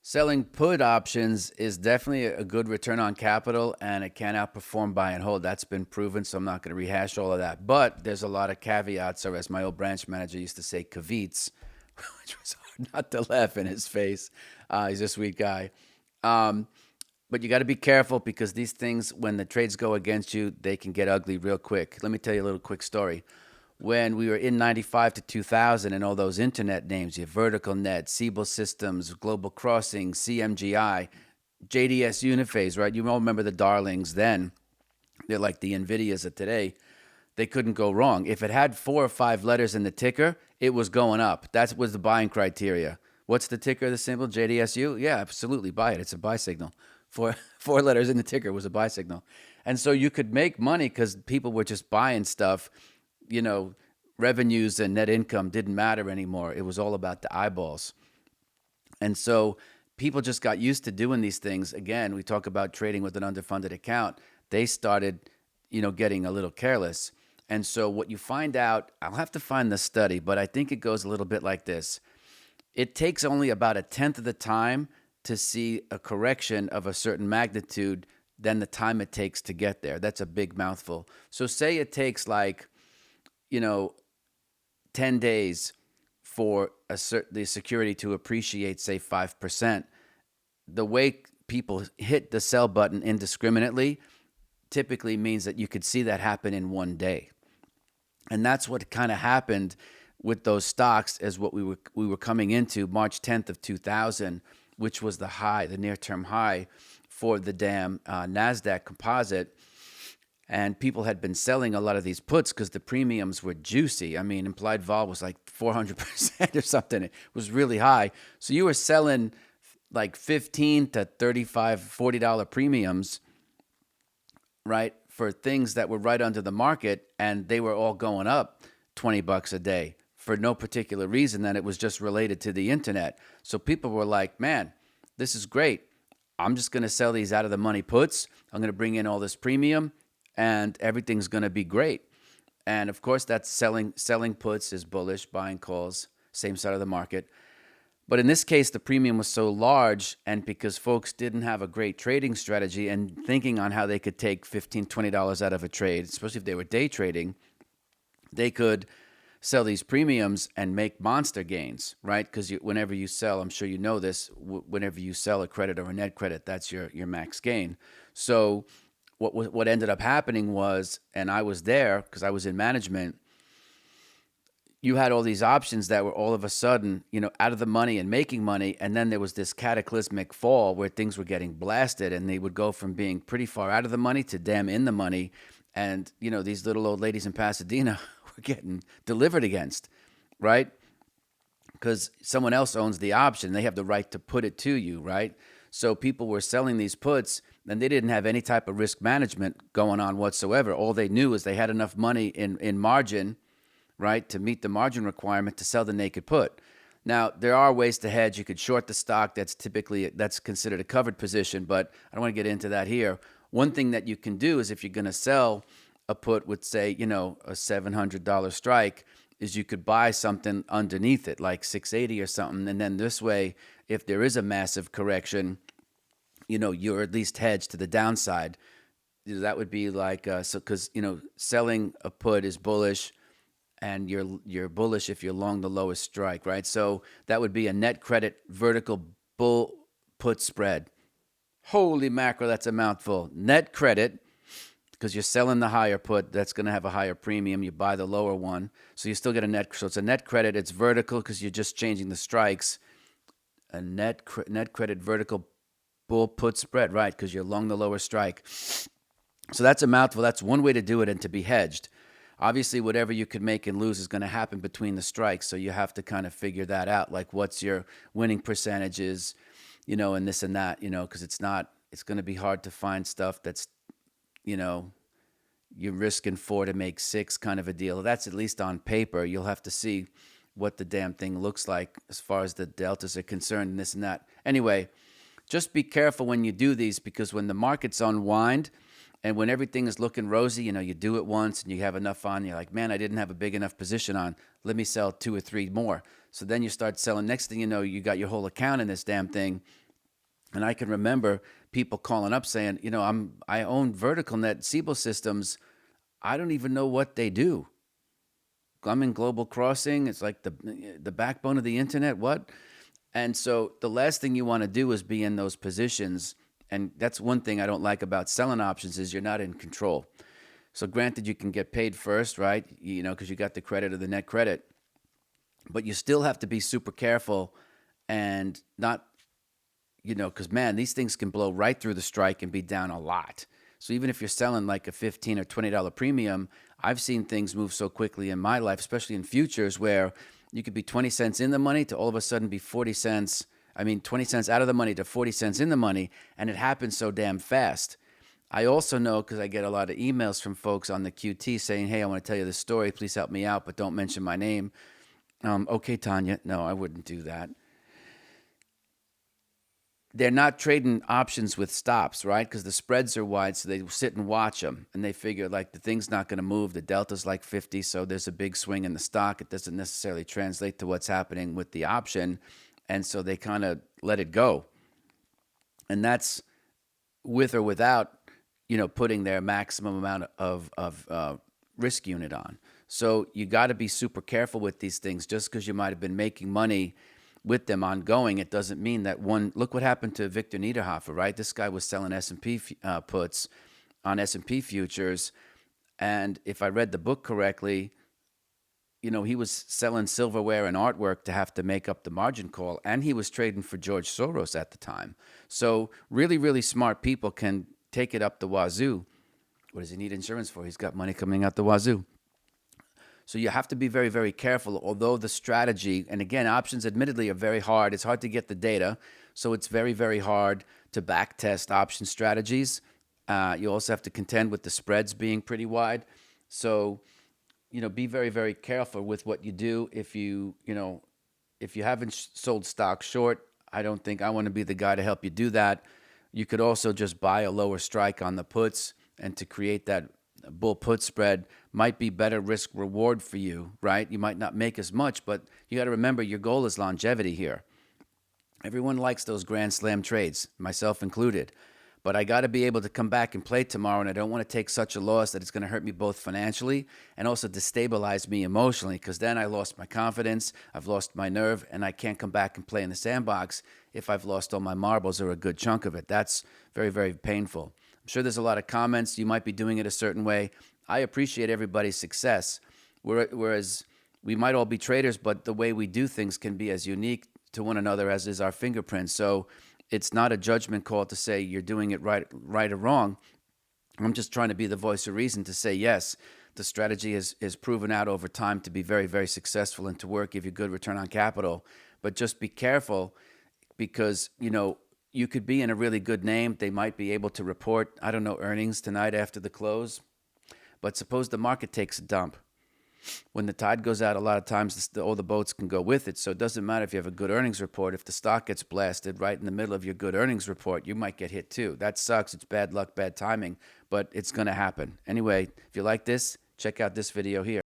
Selling put options is definitely a good return on capital and it can outperform buy and hold. That's been proven, so I'm not going to rehash all of that. But there's a lot of caveats, or as my old branch manager used to say, caveats, which was hard not to laugh in his face. He's a sweet guy. Um, but you got to be careful because these things, when the trades go against you, they can get ugly real quick. Let me tell you a little quick story. When we were in 95 to 2000 and all those internet names, you have Vertical Net, Siebel Systems, Global Crossing, CMGI, JDS Uniphase, right? You all remember the darlings then. They're like the NVIDIAs of today. They couldn't go wrong. If it had 4 or 5 letters in the ticker, it was going up. That was the buying criteria. What's the ticker, the symbol? JDSU? Yeah, absolutely. Buy it. It's a buy signal. Four letters in the ticker was a buy signal. And so you could make money because people were just buying stuff. You know, revenues and net income didn't matter anymore. It was all about the eyeballs. And so people just got used to doing these things. Again, we talk about trading with an underfunded account. They started, getting a little careless. And so what you find out, I'll have to find the study, but I think it goes a little bit like this. It takes only about a tenth of the time to see a correction of a certain magnitude than the time it takes to get there. That's a big mouthful. So say it takes like, you know, 10 days for the security to appreciate, say, 5%. The way people hit the sell button indiscriminately typically means that you could see that happen in one day. And that's what kind of happened with those stocks as what we were coming into March 10th of 2000, which was the high, the near-term high for the damn NASDAQ composite. And people had been selling a lot of these puts because the premiums were juicy. I mean, implied vol was like 400% or something. It was really high. So you were selling like 15 to 35, $40 premiums, right, for things that were right under the market, and they were all going up $20 a day for no particular reason. That it was just related to the internet. So people were like, man, this is great. I'm just going to sell these out of the money puts. I'm going to bring in all this premium and everything's going to be great. And of course, that's selling puts is bullish, buying calls, same side of the market. But in this case, the premium was so large, and because folks didn't have a great trading strategy and thinking on how they could take $15, $20 out of a trade, especially if they were day trading, they could sell these premiums and make monster gains, right? Because whenever you sell, I'm sure you know this, whenever you sell a credit or a net credit, that's your max gain. So what ended up happening was, and I was there because I was in management, you had all these options that were all of a sudden, out of the money and making money. And then there was this cataclysmic fall where things were getting blasted and they would go from being pretty far out of the money to damn in the money. And, these little old ladies in Pasadena were getting delivered against, right? Because someone else owns the option. They have the right to put it to you, right? So people were selling these puts and they didn't have any type of risk management going on whatsoever. All they knew is they had enough money in margin, right, to meet the margin requirement to sell the naked put. Now, there are ways to hedge. You could short the stock. That's considered a covered position, but I don't want to get into that here. One thing that you can do is if you're going to sell a put with, say, a $700 strike, is you could buy something underneath it, like 680 or something. And then this way, if there is a massive correction, you're at least hedged to the downside. That would be like, because, selling a put is bullish, and you're bullish if you're long the lowest strike, right? So that would be a net credit vertical bull put spread. Holy mackerel, that's a mouthful. Net credit, because you're selling the higher put, that's going to have a higher premium. You buy the lower one, so you still get a net. So it's a net credit. It's vertical because you're just changing the strikes. A net credit vertical bull put spread, right? Because you're long the lower strike. So that's a mouthful. That's one way to do it and to be hedged. Obviously, whatever you could make and lose is going to happen between the strikes. So you have to kind of figure that out. Like, what's your winning percentages, and this and that, because it's going to be hard to find stuff that's, you're risking 4 to make 6 kind of a deal. That's at least on paper. You'll have to see what the damn thing looks like as far as the deltas are concerned and this and that. Anyway, just be careful when you do these, because when the markets unwind, and when everything is looking rosy, you do it once and you have enough on, you're like, man, I didn't have a big enough position on. Let me sell 2 or 3 more. So then you start selling. Next thing you know, you got your whole account in this damn thing. And I can remember people calling up saying, I own vertical net Siebel systems. I don't even know what they do. I'm in Global Crossing. It's like the backbone of the internet. What? And so the last thing you want to do is be in those positions. And that's one thing I don't like about selling options is you're not in control. So granted, you can get paid first, right? Because you got the credit or the net credit, but you still have to be super careful and not, because man, these things can blow right through the strike and be down a lot. So even if you're selling like a $15 or $20 premium, I've seen things move so quickly in my life, especially in futures, where you could be 20 cents in the money to all of a sudden be 40 cents. I mean, 20 cents out of the money to 40 cents in the money. And it happens so damn fast. I also know, because I get a lot of emails from folks on the QT saying, hey, I want to tell you this story. Please help me out, but don't mention my name. Okay, Tanya. No, I wouldn't do that. They're not trading options with stops, right? Because the spreads are wide, so they sit and watch them, and they figure like the thing's not going to move. The delta's like 50, so there's a big swing in the stock. It doesn't necessarily translate to what's happening with the option, and so they kind of let it go. And that's with or without, putting their maximum amount of risk unit on. So you got to be super careful with these things. Just because you might have been making money with them ongoing, it doesn't mean that one. Look what happened to Victor Niederhofer, right? This guy was selling S&P puts on S&P futures, and if I read the book correctly, he was selling silverware and artwork to have to make up the margin call, and he was trading for George Soros at the time. So really, really smart people can take it up the wazoo. What does he need insurance for? He's got money coming out the wazoo. So you have to be very, very careful, although the strategy, and again, options admittedly are very hard. It's hard to get the data, so it's very, very hard to back test option strategies. You also have to contend with the spreads being pretty wide. So, be very, very careful with what you do. If you haven't sold stock short, I don't think I want to be the guy to help you do that. You could also just buy a lower strike on the puts, and to create that bull put spread might be better risk reward for you, right? You might not make as much, but you got to remember your goal is longevity here. Everyone likes those grand slam trades, myself included. But I got to be able to come back and play tomorrow, and I don't want to take such a loss that it's going to hurt me both financially and also destabilize me emotionally, because then I lost my confidence, I've lost my nerve, and I can't come back and play in the sandbox if I've lost all my marbles or a good chunk of it. That's very, very painful. I'm sure there's a lot of comments. You might be doing it a certain way. I appreciate everybody's success, whereas we might all be traders, but the way we do things can be as unique to one another as is our fingerprints. So it's not a judgment call to say you're doing it right or wrong. I'm just trying to be the voice of reason to say, yes, the strategy is proven out over time to be very, very successful and to work, give you good return on capital. But just be careful, because, you could be in a really good name. They might be able to report, I don't know, earnings tonight after the close. But suppose the market takes a dump. When the tide goes out, a lot of times all the boats can go with it. So it doesn't matter if you have a good earnings report. If the stock gets blasted right in the middle of your good earnings report, you might get hit too. That sucks. It's bad luck, bad timing, but it's going to happen. Anyway, if you like this, check out this video here.